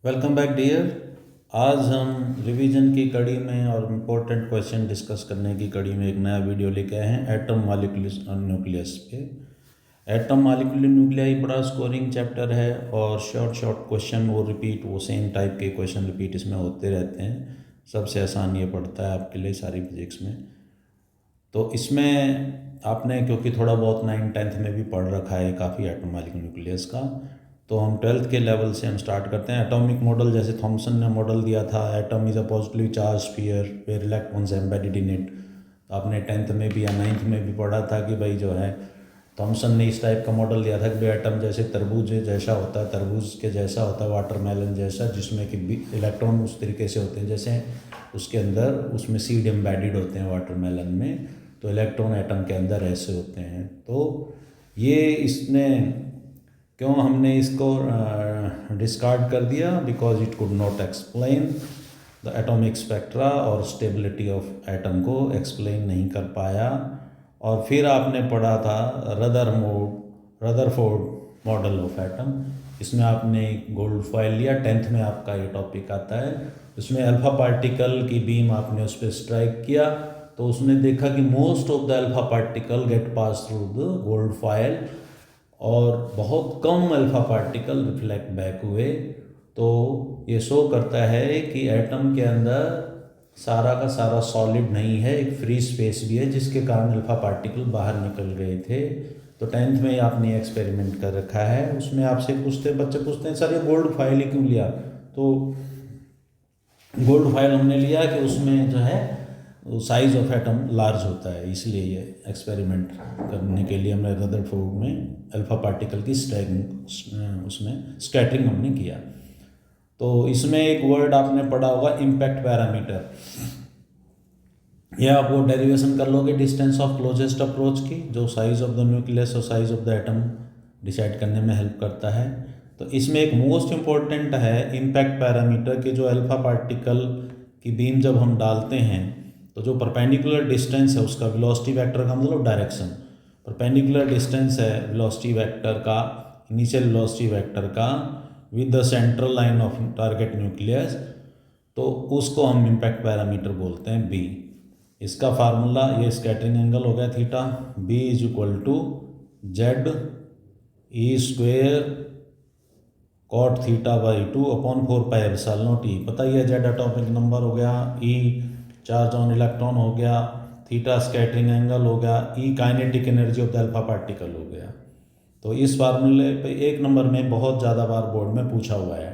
Welcome back dear. आज हम revision की कड़ी में और इम्पोर्टेंट क्वेश्चन डिस्कस करने की कड़ी में एक नया वीडियो लेके आए हैं एटम मॉलिक्यूलर न्यूक्लियस पे। एटम मॉलिक्यूलर न्यूक्लियाई बड़ा स्कोरिंग चैप्टर है और शॉर्ट शॉर्ट क्वेश्चन वो सेम टाइप के क्वेश्चन रिपीट इसमें होते रहते हैं। सबसे आसान ये पड़ता है आपके लिए सारी फिजिक्स में। तो इसमें आपने क्योंकि थोड़ा बहुत 9th-10th में भी पढ़ रखा है काफ़ी एटम मॉलिक्यूलर न्यूक्लियस का, तो हम 12th के लेवल से हम स्टार्ट करते हैं। एटॉमिक मॉडल जैसे थॉमसन ने मॉडल दिया था, atom is a positively charge sphere where electrons embedded in it. तो आपने 10th में भी या 9th में भी पढ़ा था कि भाई जो है थॉमसन ने इस टाइप का मॉडल दिया था कि भाई एटम जैसे तरबूज जैसा होता है, तरबूज के जैसा होता है, वाटरमेलन जैसा, जिसमें कि इलेक्ट्रॉन उस तरीके से होते हैं जैसे उसके अंदर उसमें सीड एम्बेडेड होते हैं वाटरमेलन में, तो इलेक्ट्रॉन एटम के अंदर ऐसे होते हैं। तो ये इसने क्यों हमने इसको डिस्कार्ड कर दिया? Because it could not explain the atomic spectra और स्टेबिलिटी ऑफ एटम को एक्सप्लेन नहीं कर पाया। और फिर आपने पढ़ा था रदरफोर्ड मॉडल ऑफ एटम। इसमें आपने गोल्ड फॉइल लिया, 10th में आपका ये टॉपिक आता है। उसमें अल्फा पार्टिकल की बीम आपने उस पर स्ट्राइक किया तो उसने देखा कि most of the alpha particle gate pass through the gold foil और बहुत कम अल्फा पार्टिकल रिफ्लेक्ट बैक हुए। तो ये शो करता है कि एटम के अंदर सारा का सारा सॉलिड नहीं है, एक फ्री स्पेस भी है जिसके कारण अल्फा पार्टिकल बाहर निकल रहे थे। तो 10th में आपने एक्सपेरिमेंट कर रखा है, उसमें आपसे बच्चे पूछते हैं सर ये गोल्ड फाइल ही क्यों लिया? तो गोल्ड फाइल हमने लिया कि उसमें जो है साइज ऑफ एटम लार्ज होता है, इसलिए ये एक्सपेरिमेंट करने के लिए हमने रदरफोर्ड में अल्फा पार्टिकल की उसमें स्कैटरिंग हमने किया। तो इसमें एक वर्ड आपने पढ़ा होगा इम्पैक्ट पैरामीटर। यह आप वो डेरिवेशन कर लोगे डिस्टेंस ऑफ क्लोजेस्ट अप्रोच की, जो साइज ऑफ द न्यूक्लियस और size of the atom decide करने में हेल्प करता है। तो इसमें एक मोस्ट इम्पॉर्टेंट है इम्पैक्ट पैरामीटर के, जो अल्फा पार्टिकल की बीम जब हम डालते हैं तो जो परपेंडिकुलर डिस्टेंस है उसका वेलोसिटी वेक्टर का मतलब डायरेक्शन, परपेंडिकुलर डिस्टेंस है वेलोसिटी वेक्टर का, इनिशियल वेलोसिटी वेक्टर का with the central line of target nucleus, तो उसको हम इम्पैक्ट पैरामीटर बोलते हैं बी। इसका फार्मूला ये स्कैटरिंग एंगल हो गया theta, B is equal to Z E square cot theta by 2 upon 4 pi epsilon naught E. पता ही है जेड एटॉमिक नंबर हो गया, ई चार्ज ऑन इलेक्ट्रॉन हो गया, थीटा स्कैटरिंग एंगल हो गया, E kinetic energy of the alpha particle हो गया। तो इस फार्मूले पे 1 नंबर में बहुत ज़्यादा बार बोर्ड में पूछा हुआ है,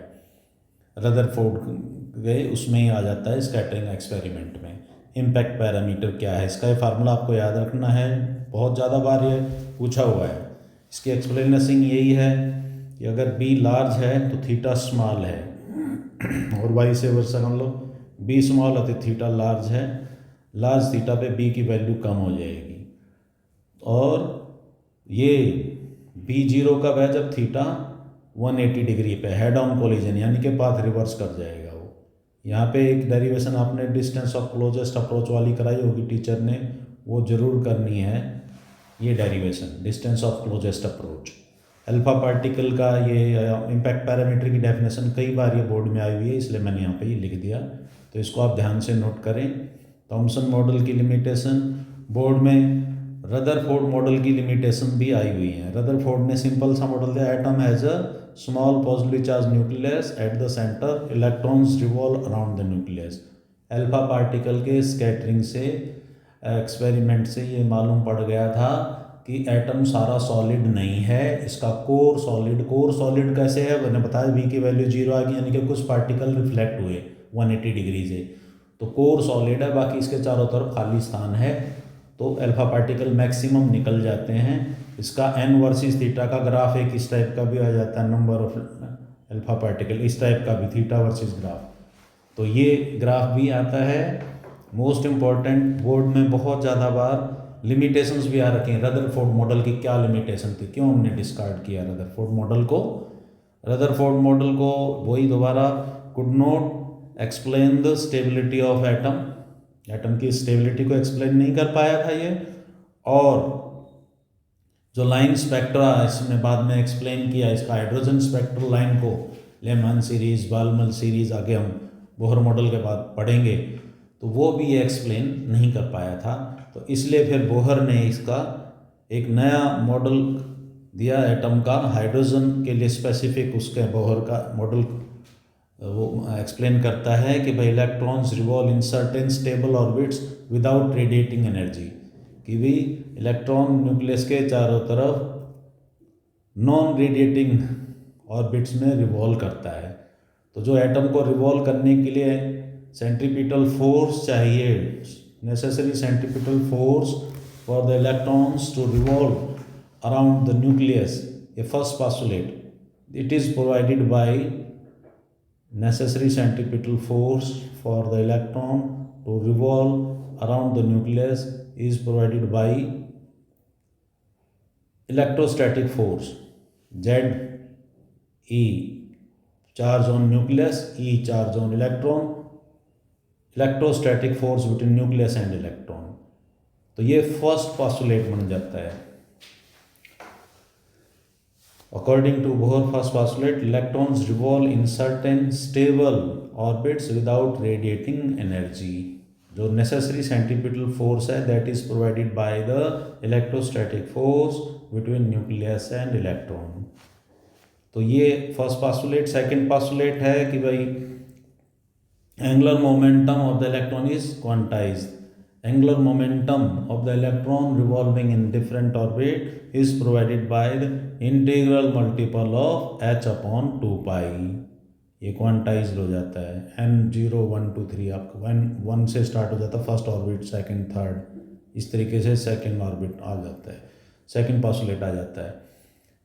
रदरफोर्ड गए उसमें ही आ जाता है स्कैटरिंग एक्सपेरिमेंट में। इम्पैक्ट पैरामीटर क्या है, इसका ये फार्मूला आपको याद रखना है, बहुत ज़्यादा बार ये पूछा हुआ है। इसकी एक्सप्लेनेशन यही है कि अगर बी लार्ज है तो थीटा स्मॉल है और वाइस वर्सा मान लो बी स्मॉल है तो थीटा लार्ज है, लार्ज थीटा पे बी की वैल्यू कम हो जाएगी। और ये बी जीरो कब है? जब थीटा 180 डिग्री पे हेड ऑन कोलिजन यानी कि पाथ रिवर्स कर जाएगा वो। यहाँ पे एक डेरिवेशन आपने डिस्टेंस ऑफ क्लोजेस्ट अप्रोच वाली कराई होगी टीचर ने, वो जरूर करनी है। ये derivation distance of closest approach alpha particle का, ये इम्पैक्ट पैरामीटर की डेफिनेशन कई बार ये बोर्ड में आई हुई है, इसलिए मैंने यहाँ पे ये लिख दिया, तो इसको आप ध्यान से नोट करें। थॉमसन मॉडल की लिमिटेशन, बोर्ड में रदरफोर्ड मॉडल की लिमिटेशन भी आई हुई है। रदरफोर्ड ने सिंपल सा मॉडल दिया, atom has a small positively charge nucleus at the centre, electrons revolve around the nucleus. Alpha particle के स्कैटरिंग से एक्सपेरिमेंट से ये मालूम पड़ गया था कि एटम सारा सॉलिड नहीं है, इसका कोर सॉलिड कैसे है? मैंने बताया वी की वैल्यू 0 आ गई, यानी कि कुछ पार्टिकल रिफ्लेक्ट हुए 180 डिग्री से, तो कोर सॉलिड है, बाकी इसके चारों तरफ खाली स्थान है, तो अल्फा पार्टिकल मैक्सिमम निकल जाते हैं। इसका एन वर्सेस थीटा का ग्राफ एक इस टाइप का भी आ जाता है, नंबर ऑफ अल्फा पार्टिकल, इस टाइप का भी थीटा वर्सेस ग्राफ, तो ये ग्राफ भी आता है। मोस्ट इम्पॉर्टेंट, बोर्ड में बहुत ज़्यादा बार लिमिटेशंस भी आ रखे हैं। रदरफोर्ड मॉडल की क्या लिमिटेशन थी, क्यों हमने डिस्कार्ड किया रदरफोर्ड मॉडल को? रदरफोर्ड मॉडल को वही दोबारा, could not explain the stability of atom, atom की स्टेबिलिटी को एक्सप्लेन नहीं कर पाया था ये। और जो लाइन स्पेक्ट्रा इसने बाद में एक्सप्लेन किया, इसका हाइड्रोजन स्पेक्ट्रल लाइन को लेमन सीरीज़, बाल्मर सीरीज़, आगे हम बोहर मॉडल के बाद पढ़ेंगे, तो वो भी ये एक्सप्लेन नहीं कर पाया था। तो इसलिए फिर बोहर ने इसका एक नया मॉडल दिया एटम का, हाइड्रोजन के लिए स्पेसिफिक उसके बोहर का मॉडल वो एक्सप्लेन करता है कि भाई electrons revolve in certain stable orbits without radiating energy, कि भी इलेक्ट्रॉन न्यूक्लियस के चारों तरफ नॉन रेडिएटिंग ऑर्बिट्स में रिवॉल्व करता है। तो जो एटम को रिवॉल्व करने के लिए सेंट्रीपिटल फोर्स चाहिए, necessary centripetal force for the electrons to revolve around the nucleus, a first postulate, it is provided by necessary centripetal force for the electron to revolve around the nucleus is provided by electrostatic force, Z E charge on nucleus, E charge on electron, electrostatic force between nucleus and electron। तो ये first postulate बन जाता है। According to Bohr first postulate, electrons revolve in certain stable orbits without radiating energy। जो necessary centripetal force है that is provided by the electrostatic force between nucleus and electron। तो ये first postulate। Second postulate है कि भाई angular momentum of the electron is quantized। Angular momentum of the electron revolving in different orbit is provided by the integral multiple of h upon 2 pi। ये quantize हो जाता है, n0 1 2 3 आपका 1 से start हो जाता है फर्स्ट ऑर्बिट, सेकंड, थर्ड, इस तरीके से सेकंड ऑर्बिट आ जाता है, सेकंड postulate आ जाता है।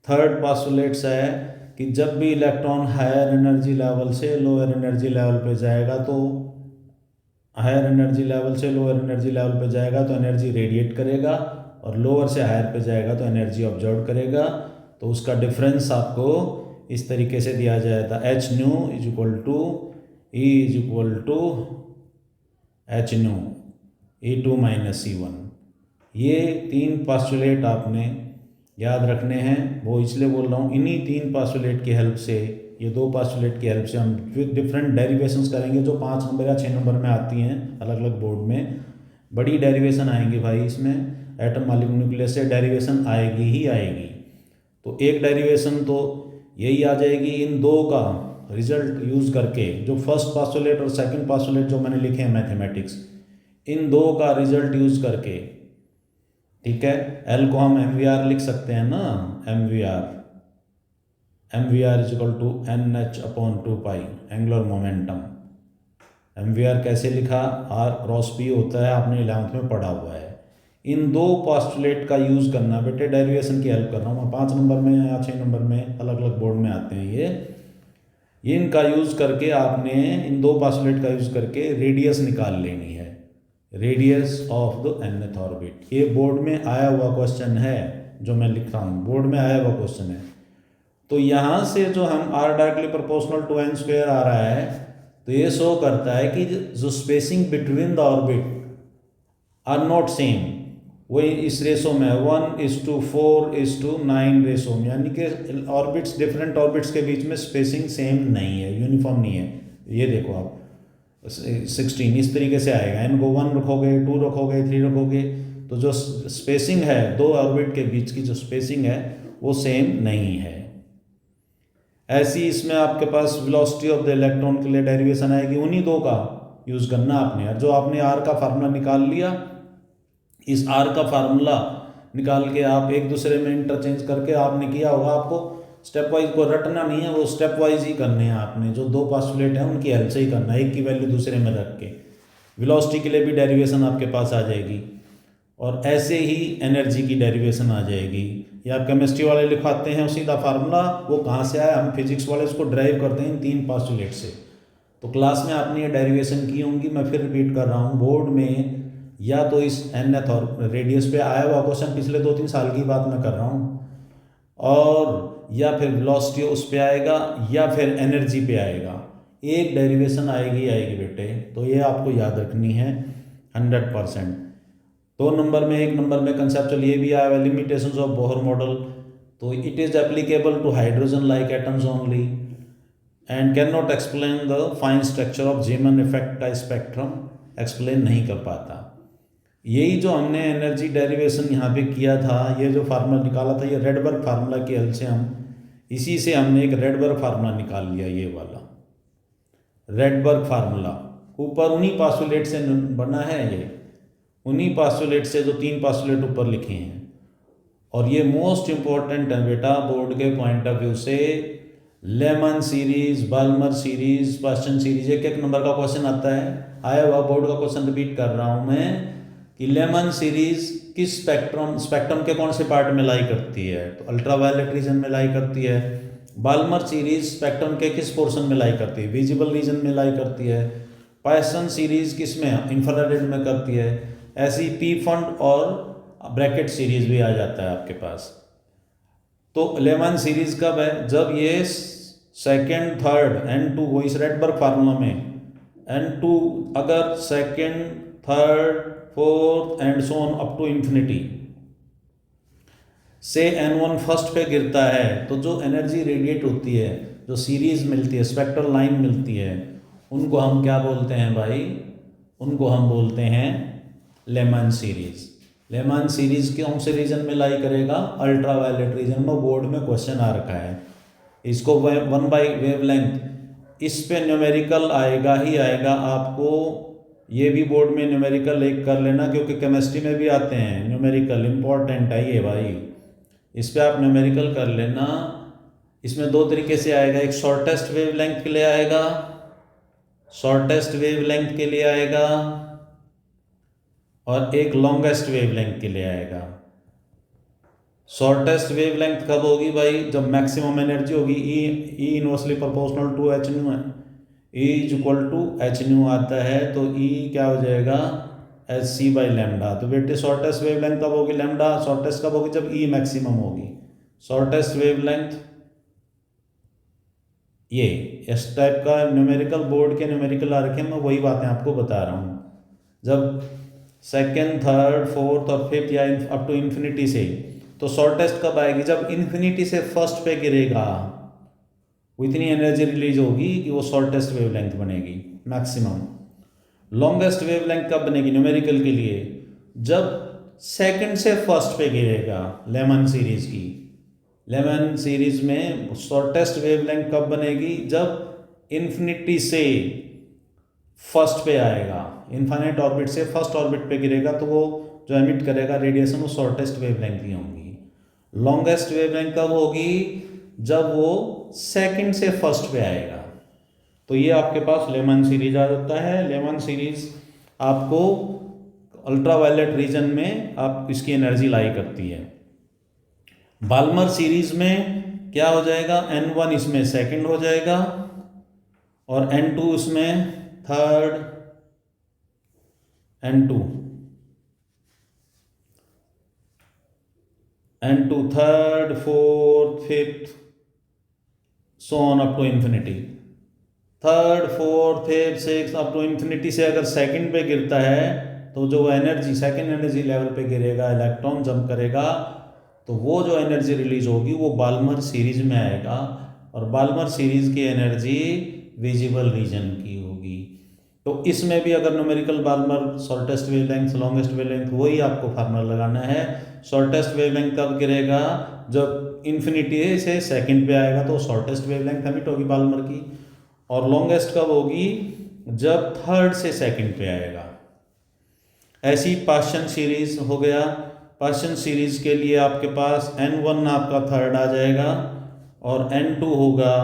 थर्ड postulates है कि जब भी इलेक्ट्रॉन हायर एनर्जी लेवल से लोअर एनर्जी लेवल पे जाएगा, तो हायर एनर्जी लेवल से लोअर एनर्जी लेवल पे जाएगा तो एनर्जी रेडिएट करेगा, और लोअर से हायर पे जाएगा तो एनर्जी ऑब्जर्व करेगा। तो उसका डिफरेंस आपको इस तरीके से दिया जाएगा, H nu is equal to E is equal to H nu E2 minus C1। ये तीन postulate आपने याद रखने हैं। वो इसलिए बोल रहा हूँ, इन्हीं तीन postulate की हेल्प से, ये दो postulate की हेल्प से हम डिफरेंट डेरिवेशंस करेंगे जो 5 नंबर या 6 नंबर में आती हैं अलग अलग बोर्ड में। बड़ी डेरिवेशन आएंगी भाई इसमें, एटम मॉलिक्यूल न्यूक्लियस से डेरिवेशन आएगी ही आएगी। तो एक डेरिवेशन तो यही आ जाएगी, इन दो का रिजल्ट यूज़ करके, जो फर्स्ट postulate और सेकंड postulate जो मैंने लिखे हैं मैथमेटिक्स, इन दो का रिजल्ट यूज़ करके, ठीक है। एल को हम MVR लिख सकते हैं ना, MVR is equal to NH upon 2 pi, angular momentum. MVR कैसे लिखा, R क्रॉस P होता है, आपने 11th में पढ़ा हुआ है। इन दो postulate का यूज़ करना, बेटे डेरिवेशन की हेल्प कर रहा हूँ मैं, 5 नंबर में या 6 नंबर में अलग अलग बोर्ड में आते हैं ये इनका यूज़ करके आपने, इन दो postulate का यूज़ करके रेडियस निकाल लेनी है, radius of the nth orbit. ये बोर्ड में आया हुआ क्वेश्चन है, जो मैं लिख रहा हूँ बोर्ड में आया हुआ क्वेश्चन है। तो यहाँ से जो हम r directly proportional to n square आ रहा है, तो ये शो करता है कि जो spacing between the orbit are not same, वही इस रेशो में 1:4:9 रेशो में, यानी कि ऑर्बिट्स, डिफरेंट ऑर्बिट्स के बीच में स्पेसिंग सेम नहीं है, यूनिफॉर्म नहीं है। ये देखो आप 16 इस तरीके से आएगा, n को 1 रखोगे, 2 रखोगे, 3 रखोगे, तो जो स्पेसिंग है दो ऑर्बिट के बीच की, जो स्पेसिंग है वो सेम नहीं है। ऐसी इसमें आपके पास वेलोसिटी ऑफ द इलेक्ट्रॉन के लिए डेरिवेशन आएगी, उन्हीं दो का यूज़ करना आपने। और जो आपने R का फार्मूला निकाल लिया, इस R का फार्मूला निकाल के आप एक दूसरे में इंटरचेंज करके आपने किया होगा, आपको स्टेप वाइज को रटना नहीं है, वो स्टेप वाइज ही करने हैं आपने। जो दो postulate हैं उनकी हेल्प से ही करना है, एक की वैल्यू दूसरे में रख के। वेलोसिटी के लिए भी डेरिवेशन आपके पास आ जाएगी, और ऐसे ही एनर्जी की डेरिवेशन आ जाएगी। या केमिस्ट्री वाले लिखवाते हैं सीधा फार्मूला, वो कहाँ से आया, हम फिजिक्स वाले उसको ड्राइव करते हैं इन तीन postulate से। तो क्लास में आपने ये डेरिवेशन की होंगी, मैं फिर रिपीट कर रहा हूँ। बोर्ड में या तो इस nth और रेडियस पे आया हुआ क्वेश्चन, पिछले 2-3 साल की बात मैं कर रहा हूँ, और या फिर वेलोसिटी उस पे आएगा, या फिर एनर्जी पे आएगा। एक डेरिवेशन आएगी बेटे, तो ये आपको याद रखनी है 100%। 2 नंबर में, 1 नंबर में कंसेप्चुअल ये भी आया हुआ, लिमिटेशंस ऑफ बोहर मॉडल। तो it is applicable to hydrogen like atoms only. And can not explain the fine structure of Zeeman effect का स्पेक्ट्रम एक्सप्लेन नहीं कर पाता। यही जो हमने एनर्जी डेरिवेशन यहाँ पे किया था, ये जो फार्मूला निकाला था, ये रेडबर्ग फार्मूला की हेल्प से हम इसी से हमने एक रेडबर्ग फार्मूला निकाल लिया। ये वाला रेडबर्ग फार्मूला ऊपर उन्हीं पास्टुलेट से बना है, ये उन्हीं पास्टुलेट से जो 3 पास्टुलेट ऊपर लिखे हैं। और ये मोस्ट इम्पॉर्टेंट है बेटा बोर्ड के पॉइंट ऑफ व्यू से। Lyman series, Balmer series, Paschen series, एक नंबर का क्वेश्चन आता है, आया हुआ बोर्ड का क्वेश्चन रिपीट कर रहा हूँ मैं कि लेमन सीरीज किस स्पेक्ट्रम के कौन से पार्ट में लाई करती है, तो अल्ट्रावायलेट रीजन में लाई करती है। बाल्मर सीरीज स्पेक्ट्रम के किस पोर्शन में लाई करती है, विजिबल रीजन में लाई करती है। पास्टन सीरीज किस में, इंफ्रारेड में करती है। ऐसी पी फंड और ब्रैकेट सीरीज भी आ जाता है आपके पास। तो लेमन सीरीज कब है, जब ये सेकेंड, थर्ड, N2 वो इस रेडबर्ग फार्मूला में N2 अगर second, third, fourth and so on up to infinity से N1 फर्स्ट पे गिरता है, तो जो एनर्जी रेडिएट होती है, जो सीरीज मिलती है, स्पेक्ट्रल लाइन मिलती है, उनको हम क्या बोलते हैं भाई, उनको हम बोलते हैं लेमन सीरीज। लेमन सीरीज कौन से रीजन में लाई करेगा, अल्ट्रावायलेट रीजन में। बोर्ड में क्वेश्चन आ रखा है इसको 1/वेवलेंथ, इस पे न्यूमेरिकल आएगा ही आएगा आपको। ये भी बोर्ड में न्यूमेरिकल एक कर लेना, क्योंकि केमिस्ट्री में भी आते हैं न्यूमेरिकल, इंपॉर्टेंट है ये भाई, इस पे आप न्यूमेरिकल कर लेना। इसमें 2 तरीके से आएगा, एक शॉर्टेस्ट वेवलेंथ के लिए आएगा, शॉर्टेस्ट वेवलेंथ के लिए आएगा, और एक लॉन्गेस्ट वेवलेंथ के लिए आएगा। शॉर्टेस्ट वेवलेंथ कब होगी भाई, जब मैक्सिमम एनर्जी होगी, E inversely proportional to H nu है, E is equal to H nu आता है, तो ई क्या हो जाएगा, एच सी बाई लैम्डा। तो बेटे शॉर्टेस्ट वेवलेंथ कब होगी, लैम्डा शॉर्टेस्ट कब होगी, जब ई मैक्सिमम होगी। शॉर्टेस्ट वेवलेंथ ये इस टाइप का न्यूमेरिकल, बोर्ड के न्यूमेरिकल आ रखे हैं, मैं वही बातें आपको बता रहा हूँ। जब सेकेंड, थर्ड, फोर्थ और फिफ्थ या अप टू इन्फिनिटी से, तो शॉर्टेस्ट कब आएगी, जब इन्फिनिटी से फर्स्ट पे गिरेगा, वो इतनी एनर्जी रिलीज होगी कि वो शॉर्टेस्ट वेवलेंथ बनेगी, मैक्सिमम। लॉन्गेस्ट वेवलेंथ कब बनेगी न्यूमेरिकल के लिए, जब सेकंड से फर्स्ट पे गिरेगा। लेमन सीरीज की, लेमन सीरीज में शॉर्टेस्ट वेवलेंथ कब बनेगी, जब इन्फिनिटी से फर्स्ट पे आएगा, इनफाइनाइट ऑर्बिट से फर्स्ट ऑर्बिट पे गिरेगा, तो वो जो एमिट करेगा रेडिएशन वो शॉर्टेस्ट वेवलेंथ की होंगी। लॉन्गेस्ट वेवलेंथ कब होगी, जब वो सेकंड से फर्स्ट पे आएगा। तो ये आपके पास लेमन सीरीज आ जाता है। लेमन सीरीज आपको अल्ट्रावायलेट रीजन में आप इसकी एनर्जी लाई करती है। बाल्मर सीरीज में क्या हो जाएगा, N1 इसमें सेकंड हो जाएगा और N2 इसमें third, N2 third, fourth, fifth, so on up to infinity. Third, fourth, fifth, six up to infinity से अगर सेकंड पे गिरता है, तो जो एनर्जी सेकंड एनर्जी लेवल पे गिरेगा, इलेक्ट्रॉन जंप करेगा, तो वो जो एनर्जी रिलीज होगी वो बाल्मर सीरीज में आएगा, और बाल्मर सीरीज की एनर्जी विजिबल रीजन की होगी। तो इसमें भी अगर numerical Balmer, shortest wavelength, longest wavelength, वही आपको फार्मूला लगाना है। शॉर्टेस्ट वेवलेंथ कब गिरेगा, जब इन्फिनिटी से सेकंड पे आएगा, तो शॉर्टेस्ट वेवलेंथ एमिट होगी बाल्मर की। और लॉन्गेस्ट कब होगी, जब थर्ड से सेकंड पे आएगा। ऐसी पास्टन सीरीज हो गया। पास्टन सीरीज के लिए आपके पास N1 आपका थर्ड आ जाएगा और N2 होगा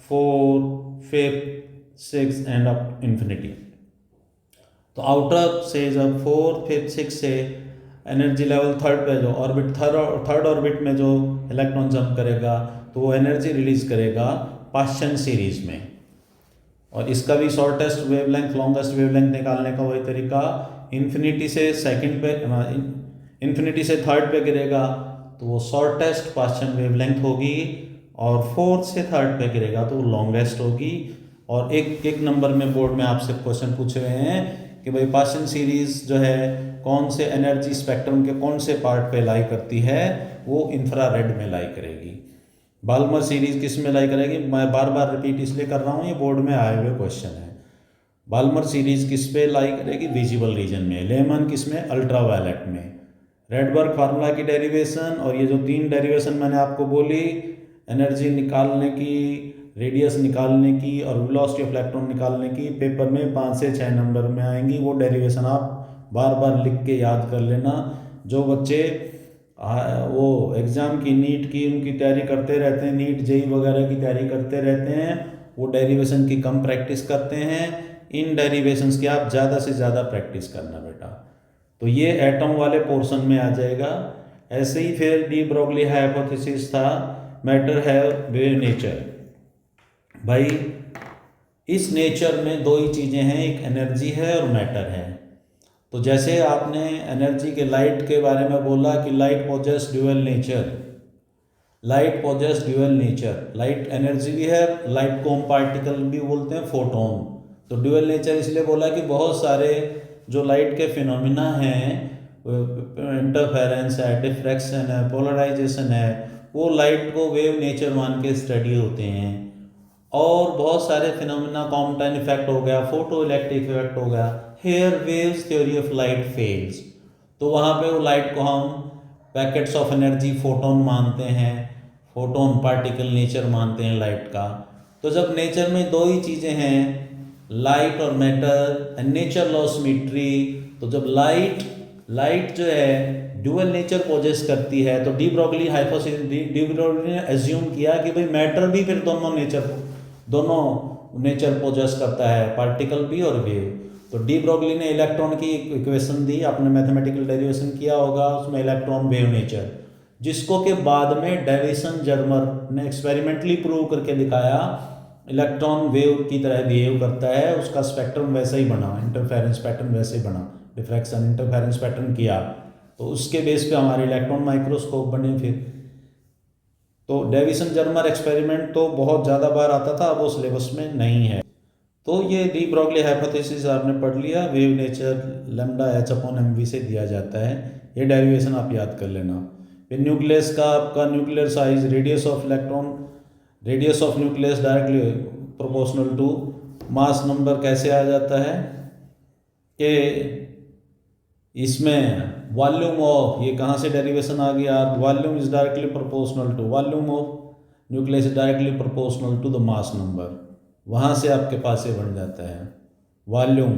fourth, fifth, six and up infinity. तो आउटर से जब फोर्थ, फिफ्थ, सिक्स से एनर्जी लेवल थर्ड पे जो ऑर्बिट, थर्ड ऑर्बिट में जो इलेक्ट्रॉन जंप करेगा, तो वो एनर्जी रिलीज करेगा पास्टन सीरीज में। और इसका भी शॉर्टेस्ट वेवलेंथ, लॉन्गेस्ट वेवलेंथ निकालने का वही तरीका, इन्फिनिटी से सेकंड पे, इन्फिनिटी से थर्ड पे गिरेगा, तो वो शॉर्टेस्ट पास्टन वेवलेंथ होगी, और फोर्थ से थर्ड पे गिरेगा तो वो लॉन्गेस्ट होगी। और एक नंबर में बोर्ड में आपसे क्वेश्चन पूछे हुए हैं कि भाई पास्टन सीरीज जो है कौन से एनर्जी स्पेक्ट्रम के कौन से पार्ट पे लाई करती है, वो इंफ्रारेड में लाई करेगी। बाल्मर सीरीज किस में लाई करेगी, मैं बार बार रिपीट इसलिए कर रहा हूँ, ये बोर्ड में आए हुए क्वेश्चन है। बाल्मर सीरीज किस पे लाई करेगी, विजिबल रीजन में। लेमन किस में, अल्ट्रावायलेट में। रेडबर्ग फार्मूला की डेरिवेशन और ये जो 3 डेरिवेशन मैंने आपको बोली, एनर्जी निकालने की, रेडियस निकालने की और वेलोसिटी ऑफ इलेक्ट्रॉन निकालने की, पेपर में 5 से 6 नंबर में आएंगी। वो डेरिवेशन आप बार बार लिख के याद कर लेना। जो बच्चे वो एग्ज़ाम की, नीट की उनकी तैयारी करते रहते हैं, नीट जेई वगैरह की तैयारी करते रहते हैं, वो डेरिवेशन की कम प्रैक्टिस करते हैं। इन डेरिवेशंस की आप ज़्यादा से ज़्यादा प्रैक्टिस करना बेटा। तो ये एटम वाले पोर्शन में आ जाएगा। ऐसे ही फिर डी ब्रोगली हाइपोथेसिस था, मैटर है वेव नेचर। भाई इस नेचर में 2 ही चीज़ें हैं, एक एनर्जी है और मैटर है। तो जैसे आपने एनर्जी के लाइट के बारे में बोला कि light possesses dual nature, light possesses dual nature, light energy भी है, लाइट को हम पार्टिकल भी बोलते हैं, फोटोन। तो ड्यूअल नेचर इसलिए बोला कि बहुत सारे जो लाइट के फिनोमिना हैं, इंटरफेरेंस है, डिफ्रैक्शन है, पोलराइजेशन है, वो लाइट को वेव नेचर मान के स्टडी होते हैं। और बहुत सारे फिनोमिना, कॉम्पटन इफेक्ट हो गया, फोटो इलेक्ट्रिक इफेक्ट हो गया, here waves theory of light fails. तो वहाँ पे वो लाइट को हम पैकेट्स ऑफ एनर्जी फोटोन मानते हैं, फोटोन पार्टिकल नेचर मानते हैं लाइट का। तो जब नेचर में 2 ही चीज़ें हैं, लाइट और matter, and nature law symmetry, तो जब लाइट जो है ड्यूअल नेचर पोजेस करती है, तो de Broglie hypothesis, de Broglie ने एज्यूम किया कि भाई मैटर भी फिर दोनों नेचर पोजेस करता है, पार्टिकल भी और वेव। तो डी ब्रोगली ने इलेक्ट्रॉन की इक्वेशन दी, आपने मैथमेटिकल डेरिवेशन किया होगा, उसमें इलेक्ट्रॉन वेव नेचर, जिसको के बाद में डेविसन जर्मर ने एक्सपेरिमेंटली प्रूव करके दिखाया इलेक्ट्रॉन वेव की तरह बिहेव करता है, उसका स्पेक्ट्रम वैसा ही बना, इंटरफेरेंस पैटर्न वैसे ही बना, डिफ्रैक्शन इंटरफेरेंस पैटर्न किया। तो उसके बेस पे हमारे इलेक्ट्रॉन माइक्रोस्कोप बने फिर। तो डेविसन जर्मर एक्सपेरिमेंट तो बहुत ज़्यादा बार आता था, अब वो सिलेबस में नहीं है। तो ये डी ब्रोगली हाइपोथेसिस आपने पढ़ लिया, वेव नेचर लैम्डा h/mv से दिया जाता है, ये डेरिवेशन आप याद कर लेना। फिर न्यूक्लियस का आपका nuclear size, radius of electron, radius of nucleus directly proportional to mass number कैसे आ जाता है कि इसमें वॉल्यूम ऑफ, ये कहाँ से डेरिवेशन आ गया, volume is directly proportional to, volume of nucleus is directly proportional to the mass number, वहाँ से आपके पास ये बन जाता है volume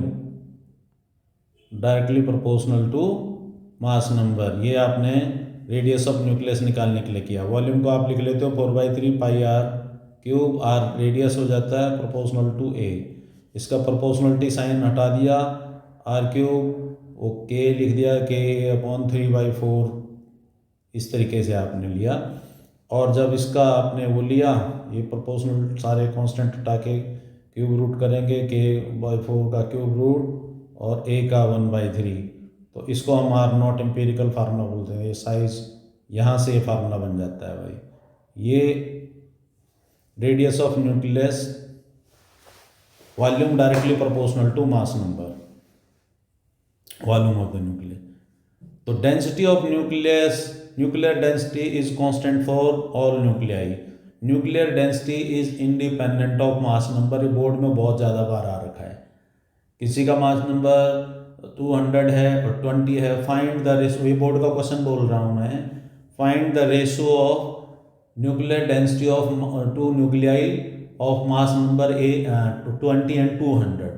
directly proportional to mass number. ये आपने रेडियस ऑफ न्यूक्लियस निकालने के लिए किया। वॉल्यूम को आप लिख लेते हो 4/3 πr³, आर रेडियस हो जाता है प्रोपोर्शनल टू ए, इसका प्रोपोर्शनलिटी साइन हटा दिया, r³ ओके लिख दिया, k/3/4, इस तरीके से आपने लिया। और जब इसका आपने वो लिया, ये प्रोपोर्शनल सारे कांस्टेंट हटा के क्यूब रूट करेंगे, k/4 का क्यूब रूट और a का 1/3, तो इसको हम r0 एम्पिरिकल फार्मूला बोलते हैं। ये साइज यहाँ से ये फार्मूला बन जाता है भाई। ये radius of nucleus, volume directly proportional to mass number, volume of the nucleus. तो density of nucleus, nuclear density is constant for all nuclei. Nuclear density is independent of mass number. ये board में बहुत ज़्यादा बार आ रखा है, किसी का mass number 200 है और 20 है, फाइंड द रेशो, ये बोर्ड का क्वेश्चन बोल रहा हूँ मैं, find the ratio of nuclear density of 2 nuclei of mass number 20 and 200।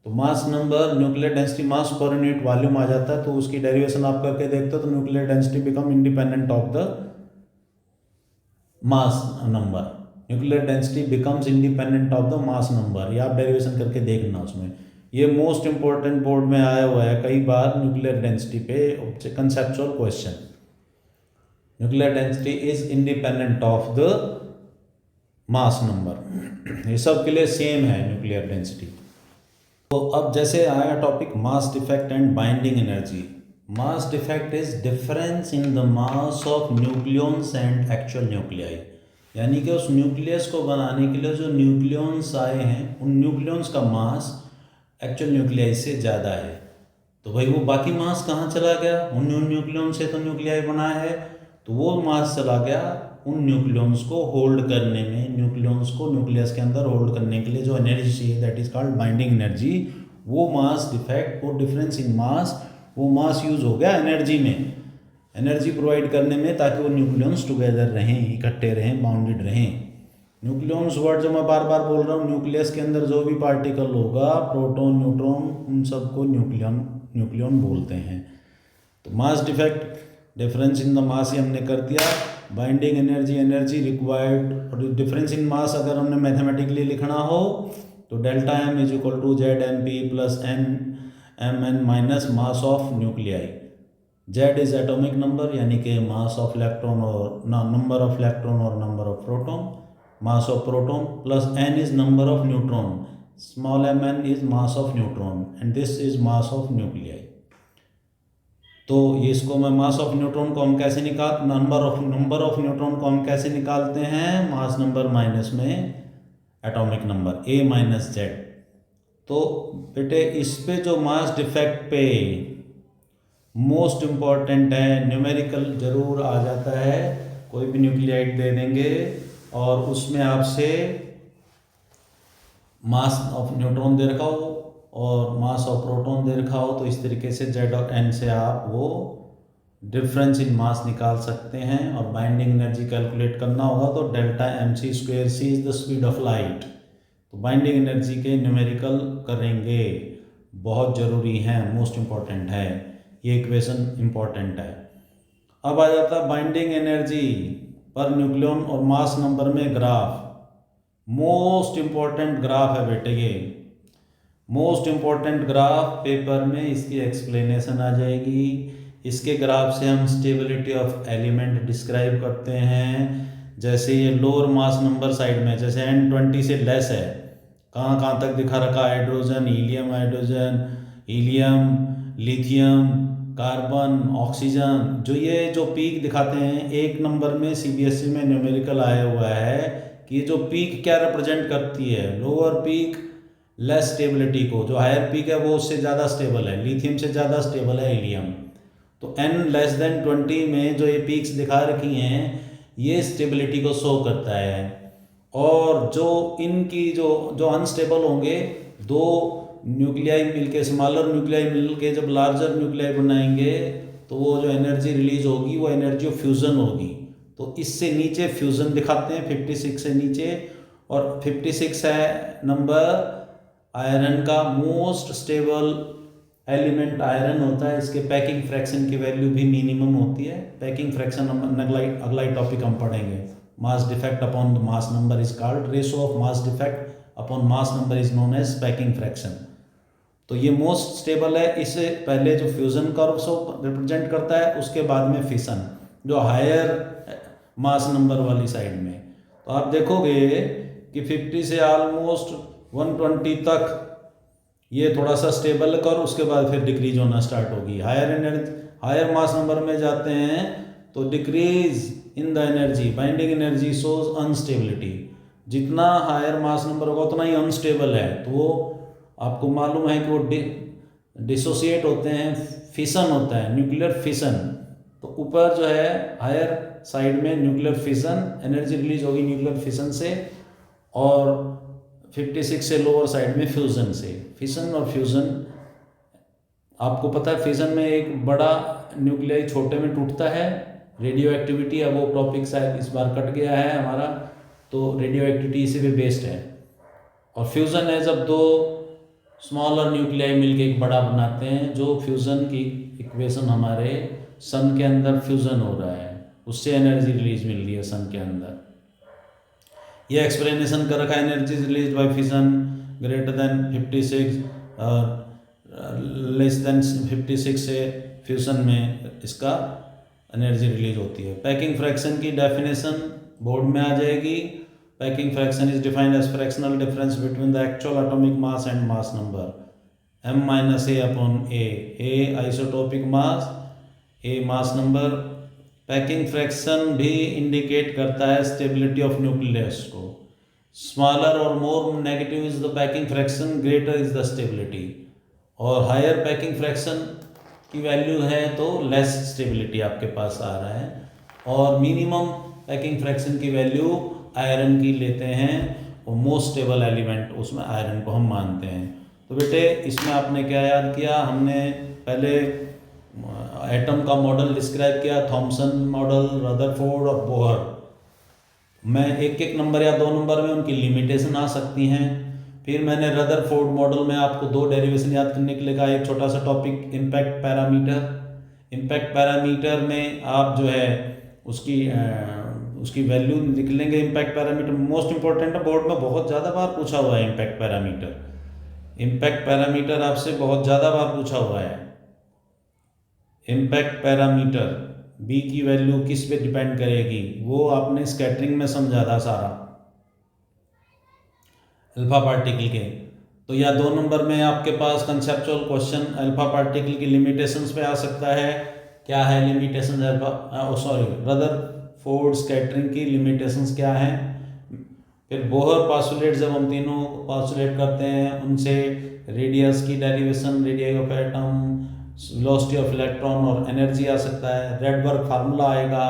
तो mass number, nuclear density mass per unit volume आ जाता है, तो उसकी डेरिवेशन आप करके देखते हो, तो nuclear density become independent of the mass number, nuclear density becomes independent of the mass number. ये आप डेरिवेशन करके देखना उसमें, ये मोस्ट इंपॉर्टेंट बोर्ड में आया हुआ है कई बार न्यूक्लियर डेंसिटी पे conceptual question. Nuclear density is independent of the mass number, ये सब के लिए सेम है न्यूक्लियर डेंसिटी। तो अब जैसे आया topic mass defect and binding energy. Mass defect is difference in the mass of nucleons and actual nuclei, यानी कि उस न्यूक्लियस को बनाने के लिए जो न्यूक्लियॉन्स आए हैं, उन न्यूक्लियॉन्स का मास एक्चुअल न्यूक्लियाई से ज़्यादा है। तो भाई वो बाकी मास कहाँ चला गया, उन न्यूक्लियॉन से तो न्यूक्लियाई बना है, तो वो मास चला गया उन न्यूक्लियॉन्स को होल्ड करने में, न्यूक्लियॉन्स को न्यूक्लियस के अंदर होल्ड करने के लिए जो एनर्जी चाहिए, that is called binding energy. वो मास डिफेक्ट, वो डिफरेंस इन मास, वो मास यूज हो गया एनर्जी में, एनर्जी प्रोवाइड करने में, ताकि वो न्यूक्लियॉन्स टुगेदर रहें, इकट्ठे रहें, बाउंडेड रहें। न्यूक्लियॉन्स वर्ड जो मैं बार बार बोल रहा हूँ, न्यूक्लियस के अंदर जो भी पार्टिकल होगा, प्रोटॉन, न्यूट्रॉन, उन सबको न्यूक्लियॉन बोलते हैं। तो mass defect, difference in the mass ये हमने कर दिया। बाइंडिंग एनर्जी, एनर्जी रिक्वायर्ड, और डिफरेंस इन मास अगर हमने मैथमेटिकली लिखना हो तो delta M is equal to Z M P plus N M N minus mass of nuclei. Z is atomic number, यानी कि मास ऑफ इलेक्ट्रॉन और number of electron और number of proton, mass of proton, plus N is number of neutron, small M N is mass of neutron, and this is mass of nuclei. तो ये इसको मैं मास of neutron को हम कैसे number of neutron को हम कैसे निकालते हैं, मास नंबर माइनस में एटॉमिक नंबर, ए माइनस जेड। तो बेटे इस पे जो मास डिफेक्ट पे मोस्ट इम्पॉर्टेंट है, न्यूमेरिकल जरूर आ जाता है, कोई भी न्यूक्लियाइड दे देंगे और उसमें आपसे मास ऑफ न्यूट्रॉन दे रखा हो और मास ऑफ प्रोटॉन दे रखा हो, तो इस तरीके से जेड और एन से आप वो डिफरेंस इन मास निकाल सकते हैं। और बाइंडिंग एनर्जी कैलकुलेट करना होगा तो delta M C square, C is the speed of light. तो बाइंडिंग एनर्जी के न्यूमेरिकल करेंगे, बहुत ज़रूरी है, मोस्ट इम्पॉर्टेंट है, ये इक्वेशन इम्पॉर्टेंट है। अब आ जाता है बाइंडिंग एनर्जी पर न्यूक्लियन और मास नंबर में ग्राफ। मोस्ट इम्पॉर्टेंट ग्राफ है बेटे ये, मोस्ट इम्पॉर्टेंट ग्राफ पेपर में इसकी एक्सप्लेनेशन आ जाएगी। इसके ग्राफ से हम स्टेबिलिटी ऑफ एलिमेंट डिस्क्राइब करते हैं। जैसे ये लोअर मास नंबर साइड में, जैसे N20 से लेस है, कहाँ कहाँ तक दिखा रखा, hydrogen, helium, hydrogen, helium, lithium, carbon, oxygen, जो पीक दिखाते हैं। एक नंबर में CBSE में न्यूमेरिकल आया हुआ है कि जो पीक क्या रिप्रेजेंट करती है, लोअर पीक लेस स्टेबिलिटी को, जो हायर पीक है वो उससे ज़्यादा स्टेबल है, लिथियम से ज़्यादा स्टेबल है हीलियम। तो N<20 में जो ये पीक्स दिखा रखी हैं ये स्टेबिलिटी को शो करता है। और जो इनकी जो अनस्टेबल होंगे, दो न्यूक्लियाई मिलके, स्मॉलर न्यूक्लियाई मिलके जब लार्जर न्यूक्लियाई बनाएंगे तो वो जो एनर्जी रिलीज होगी वो एनर्जी ऑफ फ्यूज़न होगी। तो इससे नीचे फ्यूज़न दिखाते हैं 56 से नीचे, और 56 है नंबर आयरन का। मोस्ट स्टेबल एलिमेंट आयरन होता है, इसके पैकिंग फ्रैक्शन की वैल्यू भी मिनिमम होती है। पैकिंग फ्रैक्शन अगला टॉपिक हम पढ़ेंगे। Mass defect upon the mass number is called, ratio of mass defect upon mass number is known as packing fraction. तो ये मोस्ट स्टेबल है। इससे पहले जो फ्यूजन कर्व को रिप्रेजेंट करता है, उसके बाद में फिशन, जो हायर मास नंबर वाली साइड में। तो आप देखोगे कि 50 से ऑलमोस्ट 120 तक ये थोड़ा सा स्टेबल कर, उसके बाद फिर डिक्रीज होना स्टार्ट होगी। हायर मास नंबर में जाते हैं तो decrease in the energy, binding energy shows instability. जितना हायर मास नंबर होगा उतना ही अनस्टेबल है। तो वो आपको मालूम है कि वो डिसोसिएट होते हैं, फिशन होता है, न्यूक्लियर फिशन। तो ऊपर जो है हायर साइड में न्यूक्लियर फिशन, एनर्जी रिलीज होगी न्यूक्लियर फिशन से, और 56 से लोअर साइड में फ्यूज़न से। फिशन और फ्यूज़न, आपको पता है फिशन में एक बड़ा न्यूक्लियाई छोटे में टूटता है, रेडियो एक्टिविटी। अब वो टॉपिक शायद इस बार कट गया है हमारा, तो रेडियो एक्टिविटी इसी पे बेस्ड है। और फ्यूज़न है जब दो स्मॉलर न्यूक्लियाई मिलके एक बड़ा बनाते हैं, जो फ्यूज़न की इक्वेशन हमारे सन के अंदर फ्यूज़न हो रहा है, उससे एनर्जी रिलीज मिल रही है सन के अंदर। ये एक्सप्लेनेशन कर रखा है, energy release by fission greater than 56, less than 56 से फ्यूशन में इसका एनर्जी रिलीज होती है। पैकिंग फ्रैक्शन की डेफिनेशन बोर्ड में आ जाएगी। Packing fraction is defined as fractional difference between the actual atomic mass and mass number, m-a/a। a isotopic mass, a mass number. Packing fraction भी indicate करता है stability of nucleus को। Smaller और more negative is the packing fraction, greater is the stability. और higher packing fraction की value है तो less stability आपके पास आ रहा है। और मिनिमम पैकिंग फ्रैक्शन की वैल्यू आयरन की लेते हैं और मोस्ट स्टेबल एलिमेंट उसमें आयरन को हम मानते हैं। तो बेटे इसमें आपने क्या याद किया, हमने पहले एटम का मॉडल डिस्क्राइब किया, थॉमसन मॉडल, रदरफोर्ड और बोहर। मैं एक एक नंबर या 2 नंबर में उनकी लिमिटेशन आ सकती हैं। फिर मैंने रदरफोर्ड मॉडल में आपको 2 डेरिवेशन याद करने के लिए कहा, एक छोटा सा topic impact parameter. Impact parameter में आप जो है उसकी वैल्यू लिख लेंगे। इम्पैक्ट पैरामीटर मोस्ट इंपॉर्टेंट है, बोर्ड में बहुत ज़्यादा बार पूछा हुआ है इम्पैक्ट पैरामीटर। इम्पैक्ट पैरामीटर आपसे बहुत ज़्यादा बार पूछा हुआ है। इम्पैक्ट पैरामीटर बी की वैल्यू किस पे डिपेंड करेगी, वो आपने स्कैटरिंग में समझा था सारा, अल्फा पार्टिकल के। तो या 2 नंबर में आपके पास कंसेप्चुअल क्वेश्चन अल्फा पार्टिकल की लिमिटेशंस पे आ सकता है। क्या है लिमिटेशन रदरफोर्ड स्कैटरिंग की लिमिटेशंस क्या है। फिर बोहर पास्टुलेट, जब हम तीनों पास्टुलेट करते हैं उनसे रेडियस की derivation, radius of atom, velocity of electron और एनर्जी आ सकता है। रेडबर्ग फार्मूला आएगा।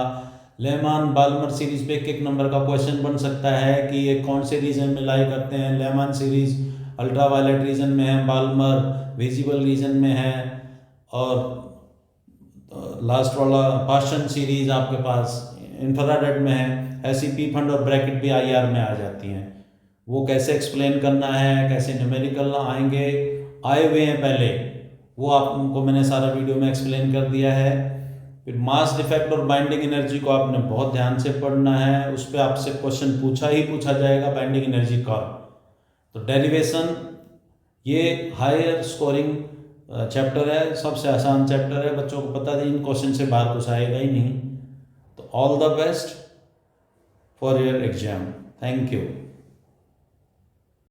लेमान बाल्मर सीरीज पे एक नंबर का क्वेश्चन बन सकता है कि ये कौन से रीजन में लाई करते हैं। लेमान सीरीज अल्ट्रावायलेट रीजन में है, बाल्मर विजिबल रीजन में है, और लास्ट वाला पाशन सीरीज आपके पास इंफ्रारेड में है। ऐसी पी फंड और ब्रैकेट भी आईआर में आ जाती हैं। वो कैसे एक्सप्लेन करना है, कैसे न्यूमेरिकल आएंगे, आए हुए हैं पहले, वो आपको मैंने सारा वीडियो में एक्सप्लेन कर दिया है। फिर मास डिफेक्ट और बाइंडिंग एनर्जी को आपने बहुत ध्यान से पढ़ना है, उस पर आपसे क्वेश्चन पूछा जाएगा बाइंडिंग एनर्जी का। तो डेरिवेशन ये हायर स्कोरिंग चैप्टर है, सबसे आसान चैप्टर है, बच्चों को पता है इन क्वेश्चन से बाहर कुछ आएगा ही नहीं। तो all the best for your exam. Thank you.